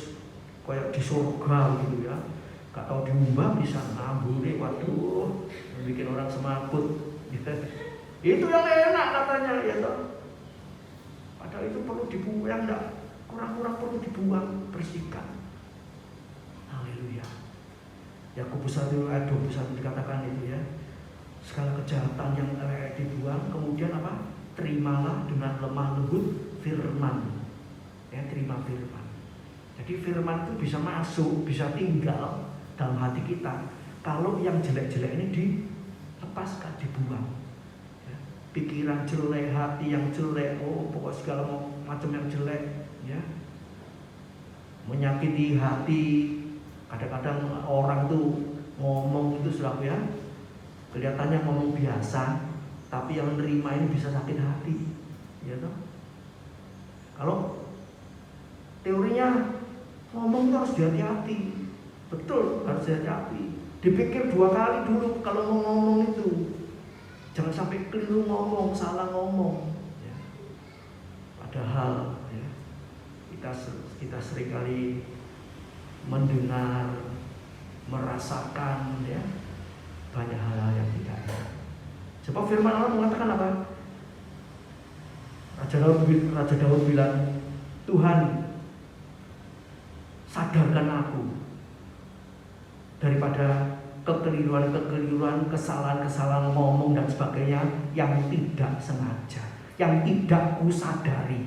kayak di surga gitu ya. Gak tahu diubah bisa ngambune, waduh, bikin orang semaput. Itu yang enak katanya ya toh. Padahal itu perlu dibuang, enggak kurang-kurang perlu dibuang, bersihkan. Haleluya. Yakobus 1 ayat 21 dikatakan itu ya. Segala kejahatan yang dibuang, kemudian apa? Terimalah dengan lemah lembut firman. Ya, terima firman. Jadi firman itu bisa masuk, bisa tinggal dalam hati kita. Kalau yang jelek-jelek ini dilepaskan, dibuang. Ya. Pikiran jelek, hati yang jelek, pokok segala macam yang jelek, ya. Menyakiti hati. Kadang-kadang orang tuh ngomong itu sudah ya, kelihatannya ngomong biasa, tapi yang menerima ini bisa sakit hati, ya toh. Kalau teorinya ngomong itu harus hati-hati. Betul, harus hati-hati. Dipikir 2 kali dulu kalau mau ngomong itu. Jangan sampai keliru ngomong, salah ngomong. Ya. Padahal ya, kita seringkali mendengar, merasakan ya, banyak hal-hal yang tidak enak. Sebab firman Allah mengatakan apa? Raja Daud bilang, Tuhan sadarkan aku daripada kekeliruan, kesalahan ngomong dan sebagainya yang tidak sengaja, yang tidak kusadari.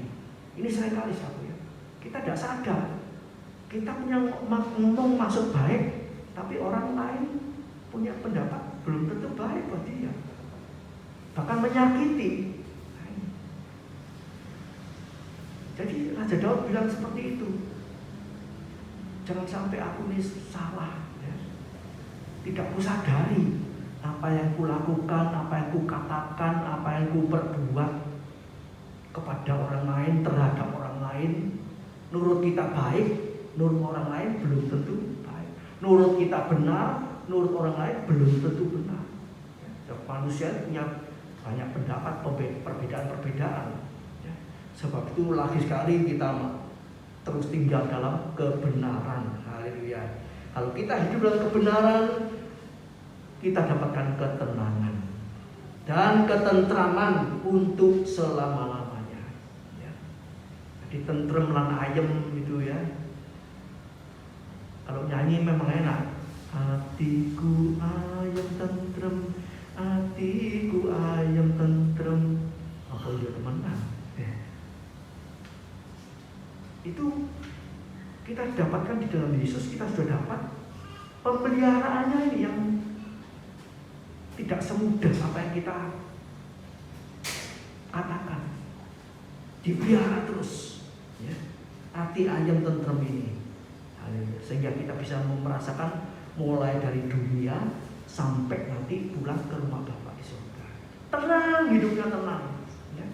Ini seringkali satu ya. Kita tidak sadar. Kita punya ngomong maksud baik, tapi orang lain punya pendapat belum tentu baik buat dia. Bahkan menyakiti. Jadi Raja Daud bilang seperti itu. Jangan sampai aku ini salah. Tidak kusadari apa yang kulakukan, apa yang kukatakan, apa yang kuperbuat kepada orang lain, terhadap orang lain. Nurut kita baik, nurut orang lain belum tentu baik. Nurut kita benar, nurut orang lain belum tentu benar. Manusia punya banyak pendapat, perbedaan-perbedaan. Sebab itu lagi sekali kita terus tinggal dalam kebenaran. Haleluya. Kalau kita hidup dalam kebenaran, kita dapatkan ketenangan dan ketentraman untuk selama-lamanya. Ya. Jadi tentrem lan ayem gitu ya. Kalau nyanyi memang enak. Hatiku ayem tentrem, hatiku ayem tentrem. Apa ya teman-teman? Itu kita dapatkan di dalam Yesus. Kita sudah dapat pemeliharaannya ini yang tidak semudah apa yang kita katakan. Dipelihara terus ya. Hati ayam tentrem ini. Sehingga kita bisa merasakan mulai dari dunia sampai nanti pulang ke rumah Bapa di surga. Tenang, hidupnya tenang ya.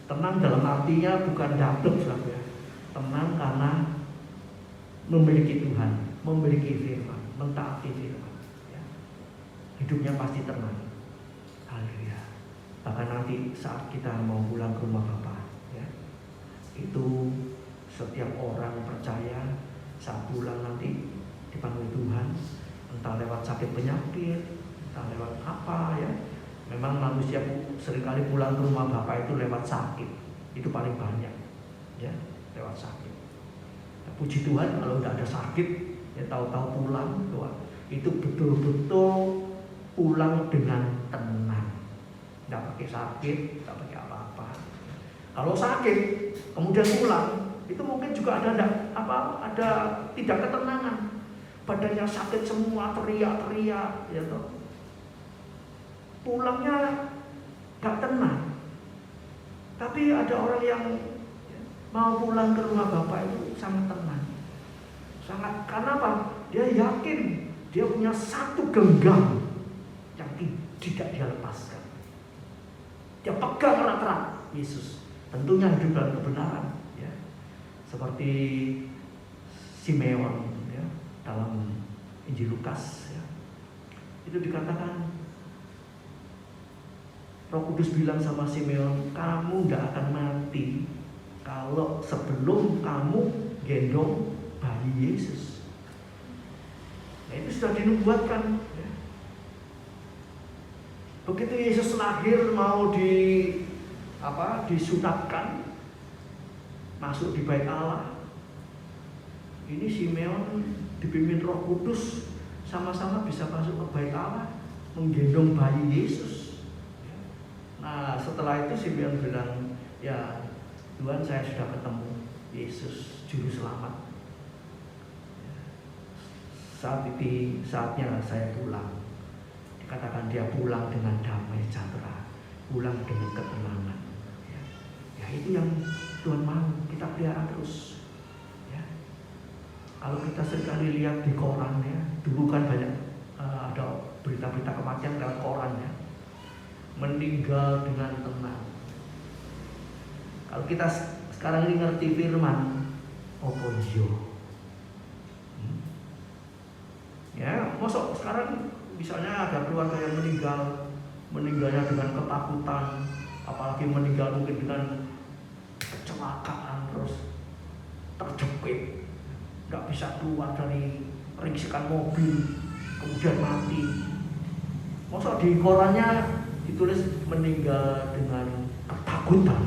Tenang dalam artinya bukan dablek ya. Tenang karena memiliki Tuhan, memiliki firman, mentaati firman, ya, hidupnya pasti tenang. Haleluya. Bahkan nanti saat kita mau pulang ke rumah Bapa, ya, itu setiap orang percaya saat pulang nanti dipanggil Tuhan, entah lewat sakit penyakit, entah lewat apa, ya. Memang manusia seringkali pulang ke rumah Bapa itu lewat sakit, itu paling banyak, ya, lewat sakit. Nah, puji Tuhan kalau udah ada sakit, ya tahu-tahu pulang, Tuhan, itu betul-betul pulang dengan tenang, nggak pakai sakit, nggak pakai apa-apa. Kalau sakit kemudian pulang, itu mungkin juga ada tidak ketenangan, badannya sakit semua, teriak-teriak, ya toh. Pulangnya gak tenang. Tapi ada orang yang mau pulang ke rumah Bapak itu sangat tenang. Karena apa? Dia yakin dia punya satu genggam yang tidak dia lepaskan. Dia pegang erat-erat Yesus. Tentunya hidup dalam kebenaran, ya. Seperti Simeon, ya, dalam Injil Lukas, ya. Itu dikatakan Roh Kudus bilang sama Simeon, kamu tidak akan mati kalau sebelum kamu gendong bayi Yesus. Nah, itu sudah dinubuatkan, ya. Begitu Yesus lahir mau disunatkan, masuk di bait Allah. Ini Simeon dipimpin Roh Kudus sama-sama bisa masuk ke bait Allah, menggendong bayi Yesus. Nah, setelah itu Simeon bilang, ya Tuhan, saya sudah ketemu Yesus Juru Selamat. Saatnya saya pulang. Dikatakan dia pulang dengan damai sejahtera, pulang dengan ketenangan. Ya, itu yang Tuhan mau kita pelihara terus. Ya. Kalau kita sekali lihat di koran, ya, dulu kan banyak ada berita-berita kematian lewat koran, ya. Meninggal dengan tenang. Kalau kita sekarang ini ngerti firman, opo iyo? Ya, mosok sekarang misalnya ada keluarga yang meninggalnya dengan ketakutan, apalagi meninggal mungkin dengan kecelakaan, terus terjepit, nggak bisa keluar dari ringsikan mobil, kemudian mati. Mosok di korannya ditulis meninggal dengan ketakutan,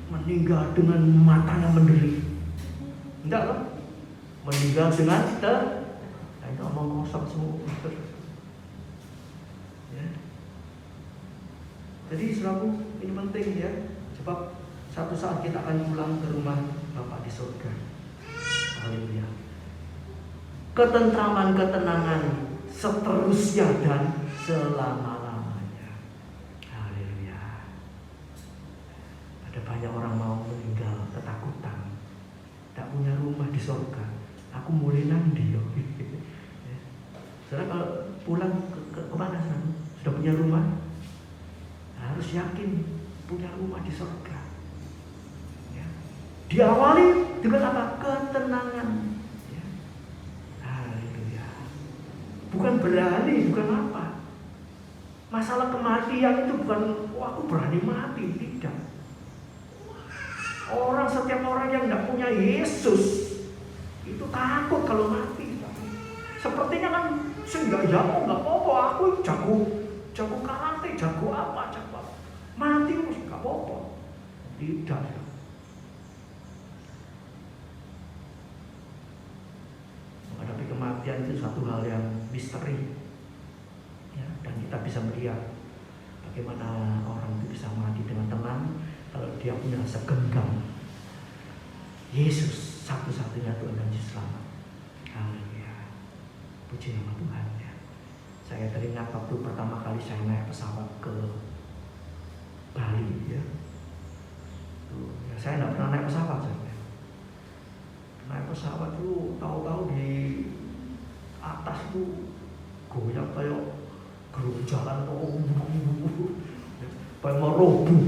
meninggal dengan matanya menderit. Enggak loh, meninggal dengan itu omong kosong semua. Ya. Jadi saudaraku, ini penting, ya, sebab satu saat kita akan pulang ke rumah Bapa di surga. Haleluya. Ketentraman, ketenangan seterusnya dan selama. Banyak orang mau meninggal ketakutan, tak punya rumah di surga. Aku mulai nandi yo. Saudara kalau pulang kemana saudara? Sudah punya rumah? Harus yakin punya rumah di surga. Ya. Diawali dengan apa? Ketenangan. Ya. Haleluya. Bukan berani, bukan apa. Masalah kematian itu bukan, aku berani mati, tidak. Setiap orang yang tidak punya Yesus itu takut kalau mati. Sepertinya kan seenggak jago, nggak apa-apa, aku jago karate, jago apa, mati nggak apa-apa. Tidak. Menghadapi kematian itu satu hal yang misteri, ya, dan kita bisa melihat bagaimana orang itu bisa mati dengan tenang kalau dia punya segenggam Yesus, satu-satunya Tuhan dan Juru Selamat. Haleluya. Puji nama Tuhan, ya. Saya teringat waktu pertama kali saya naik pesawat ke Bali, ya. Saya tidak pernah naik pesawat, saya. Naik pesawat itu tahu-tahu di atas itu goyang kayak geronjalan, kayak mau roboh.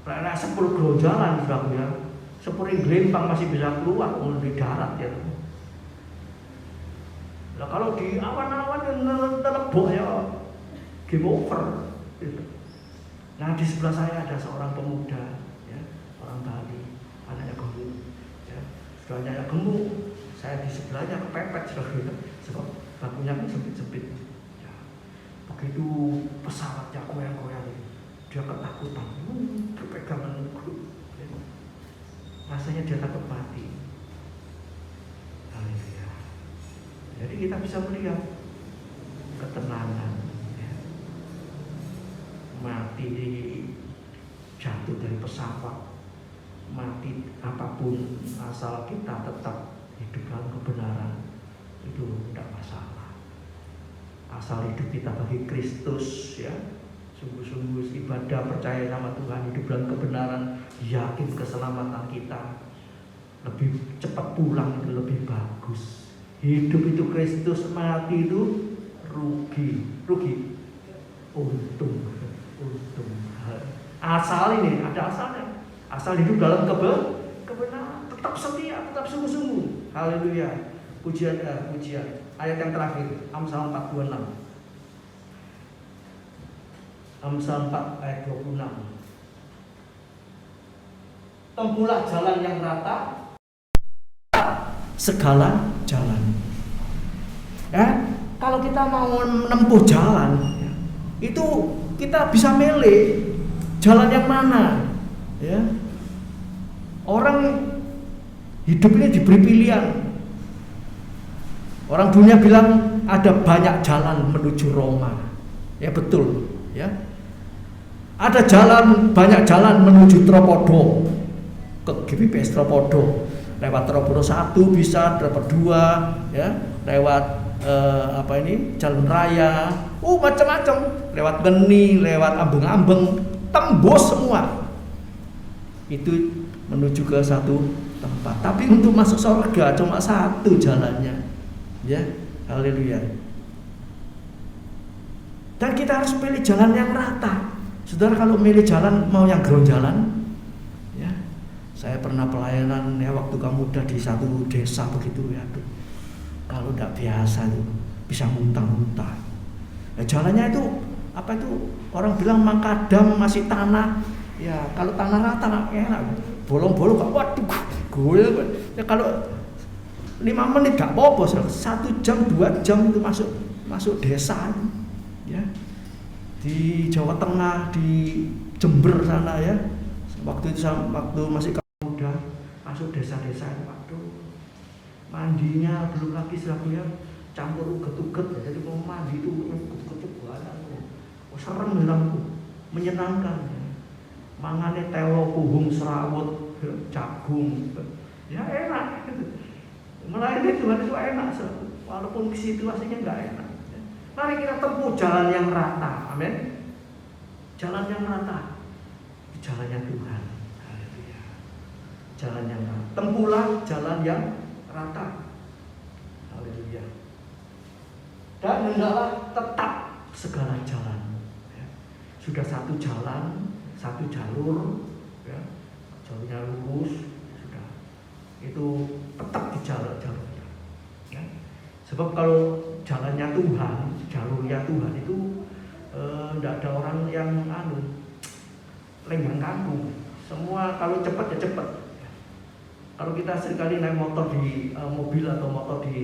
Kayak sepuluh geronjalan sudah, ya. Seperti gelembang masih bisa keluar di darat. Nah, kalau di awan-awan nelebok ya game over. Nah, di sebelah saya ada seorang pemuda, ya, orang Bali, anaknya gemuk, ya, sebelahnya gemuk, saya di sebelahnya kepepet sebab bakunya sempit-sempit. Ya. Begitu pesawatnya goyang-goyang, dia ketakutan, berpegangan, ya. Rasanya dia takut mati. Haleluya. Jadi kita bisa melihat ketenangan, ya. Mati jatuh dari pesawat, mati apapun, asal kita tetap hidup dalam kebenaran, itu tidak masalah. Asal hidup kita bagi Kristus, ya, sungguh-sungguh ibadah, percaya sama Tuhan, hidup dalam kebenaran, yakin keselamatan kita, lebih cepat pulang itu lebih bagus. Hidup itu Kristus, mati itu rugi, untung. Asal ini ada asalnya, asal hidup dalam kebenaran, tetap setia, tetap sungguh-sungguh. Haleluya. Pujian. Ayat yang terakhir, Amsal 4:26. Amsal 4 ayat 26. Tempuhlah jalan yang rata, segala jalan. Ya, kalau kita mau menempuh jalan, ya, itu kita bisa milih jalan yang mana, ya. Orang hidup ini diberi pilihan. Orang dunia bilang ada banyak jalan menuju Roma. Ya betul, ya. Ada banyak jalan menuju Tropodo, ke GPPS Tropodo. Lewat Tropodo 1 bisa, Tropodo 2, ya, lewat jalan raya, macam-macam, lewat Geni, lewat Ambeng-Ambeng, tembus semua. Itu menuju ke satu tempat. Tapi untuk masuk surga cuma satu jalannya. Ya, haleluya. Dan kita harus pilih jalan yang rata. Saudara, kalau milih jalan mau yang geronjalan, ya. Saya pernah pelayanan ya waktu kamu muda di satu desa begitu ya. Kalau tidak biasa itu bisa muntah-muntah. Nah, jalannya itu orang bilang makadam, masih tanah. Ya, kalau tanah rata enak. Bolong-bolong kok waduh goyang. Ya kalau 5 menit gak apa-apa, 1 jam 2 jam itu masuk desa, ya, di Jawa Tengah, di Jember sana, ya. Waktu masih muda masuk desa-desa itu, waduh, mandinya belum lagi ya, campur uget-uget, ya. Jadi mau mandi itu uget-uget banget, serem dalamku, menyenangkan, ya. Mangane telo puhung serawut jagung, ya enak. Melayani Tuhan itu enak, walaupun situasinya nggak enak. Mari kita tempuh jalan yang rata, amin. Jalan yang rata, jalannya Tuhan. Haleluya. Jalan yang rata. Tempuhlah jalan yang rata. Haleluya. Dan hendaklah tetap segala jalan. Ya. Sudah satu jalan, satu jalur, ya. Jalurnya lurus. Itu tetap di jalurnya, ya. Sebab kalau jalannya Tuhan, jalurnya Tuhan itu tidak ada orang yang lenggang kangkung. Semua kalau cepat ya cepat. Kalau kita seringkali naik motor di mobil atau motor di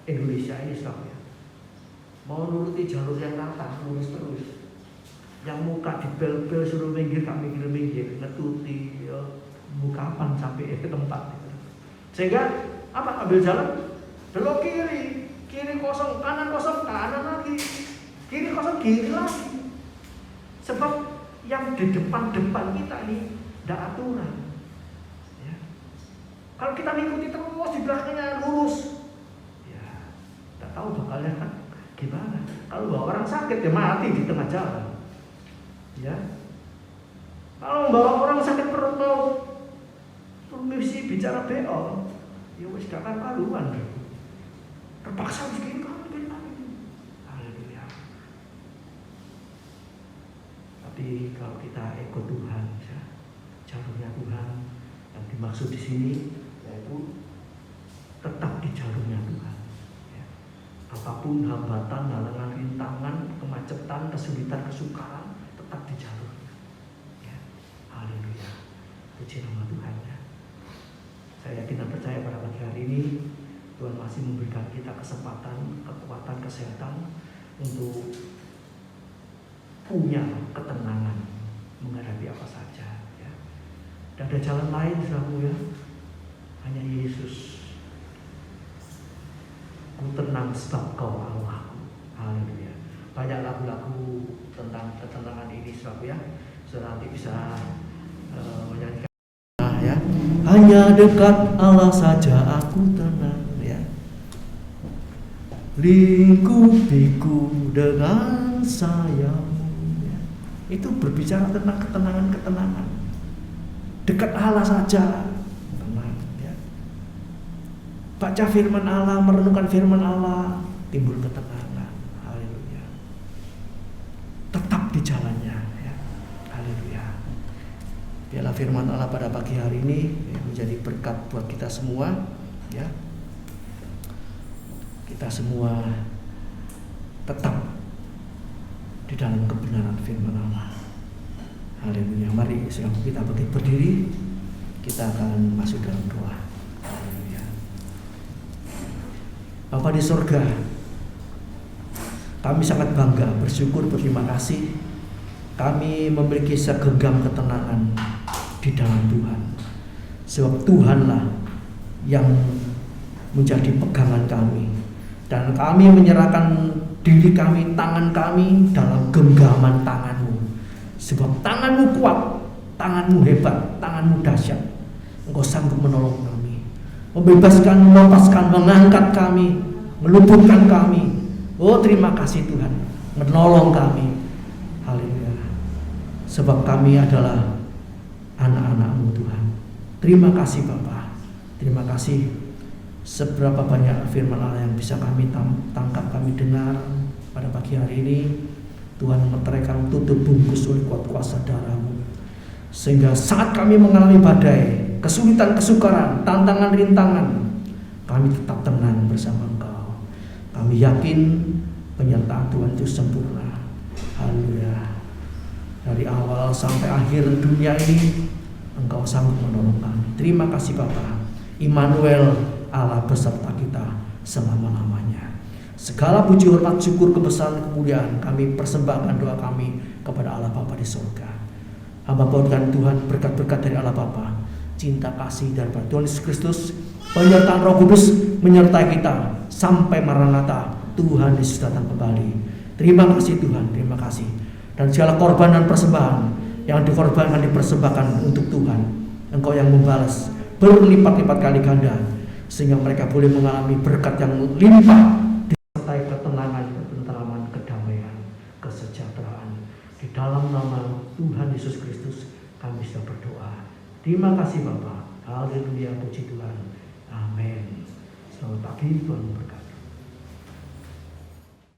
Indonesia ini ya, mau nuruti jalur yang rata, lurus terus. Yang muka di bel-bel suruh minggir, tak minggir, ngetuti, ya. Kapan sampai ke tempat, sehingga ambil jalan belok kiri kosong, kanan kosong, kanan lagi, kiri kosong, kiri lagi. Sebab yang di depan kita ini tidak aturan, ya. Kalau kita mengikuti terus di belakangnya lurus, ya tidak tahu bakalnya gimana. Kalau bawa orang sakit ya mati di tengah jalan, ya. Kalau bawa orang sakit perut misi bicara BO, ya wis gak karuan. Terpaksa begini kan. Haleluya. Tapi kalau kita ikut Tuhan, ya, jalurnya Tuhan yang dimaksud di sini yaitu tetap di jalurnya Tuhan. Ya. Apapun hambatan, halangan, rintangan, kemacetan, kesulitan, kesukaran, tetap di jalurnya. Ya. Haleluya. Puji nama Tuhan. Ya. Saya yakin dan percaya pada pagi hari ini Tuhan masih memberikan kita kesempatan, kekuatan, kesehatan untuk punya ketenangan menghadapi apa saja. Ya. Dan ada jalan lain, saudaraku, ya. Hanya Yesus. Ku tenang sebab Kau Allahku. Haleluya. Banyak lagu-lagu tentang ketenangan ini, saudaraku, ya. Saudara nanti bisa menyanyikan. Ya. Hanya dekat Allah saja aku tenang, ya. Lingkupiku dengan sayapmu, ya. Itu berbicara tentang ketenangan-ketenangan. Dekat Allah saja tenang, ya. Baca firman Allah, merenungkan firman Allah, timbul ketenangan. Haleluya. Tetap di jalannya, ya. Haleluya. Biarlah firman Allah pada pagi hari ini ya, menjadi berkat buat kita semua, ya. Kita semua tetap di dalam kebenaran firman Allah. Haleluya. Mari sekarang kita berdiri, kita akan masuk dalam doa. Haleluya. Bapa di surga, kami sangat bangga, bersyukur, berterima kasih. Kami memiliki segenggam ketenangan di dalam Tuhan. Sebab Tuhanlah yang menjadi pegangan kami. Dan kami menyerahkan diri kami, tangan kami dalam genggaman tangan-Mu. Sebab tangan-Mu kuat, tangan-Mu hebat, tangan-Mu dahsyat. Engkau sanggup menolong kami, membebaskan, melepaskan, mengangkat kami, melumpuhkan kami. Oh, terima kasih Tuhan, menolong kami. Haleluya. Sebab kami adalah anak-anak-Mu Tuhan. Terima kasih Bapa. Terima kasih seberapa banyak firman Allah yang bisa kami tangkap, kami dengar pada pagi hari ini. Tuhan meteraikan tutup bungkus oleh kuat kuasa darah-Mu, sehingga saat kami mengalami badai, kesulitan, kesukaran, tantangan, rintangan, kami tetap tenang bersama Engkau. Kami yakin penyertaan Tuhan itu sempurna. Haleluya. Dari awal sampai akhir dunia ini Engkau sanggup menolong kami. Terima kasih Bapa. Immanuel, Allah beserta kita selama-lamanya. Segala puji, hormat, syukur, kebesaran, kemuliaan kami persembahkan doa kami kepada Allah Bapa di surga. Hamba mohonkan Tuhan berkat-berkat dari Allah Bapa, cinta kasih daripada Tuhan Yesus Kristus, penyertaan Roh Kudus menyertai kita sampai Maranatha, Tuhan Yesus datang kembali. Terima kasih Tuhan, terima kasih. Dan segala korban dan persembahan yang dikorbankan dipersembahkan untuk Tuhan. Engkau yang membalas berlipat-lipat kali ganda, sehingga mereka boleh mengalami berkat yang limpah, disertai ketenangan, ketentraman, kedamaian, kesejahteraan. Di dalam nama Tuhan Yesus Kristus kami sudah berdoa. Terima kasih Bapa. Haleluya, puji Tuhan. Amin. Selamat pagi, Tuhan berkati.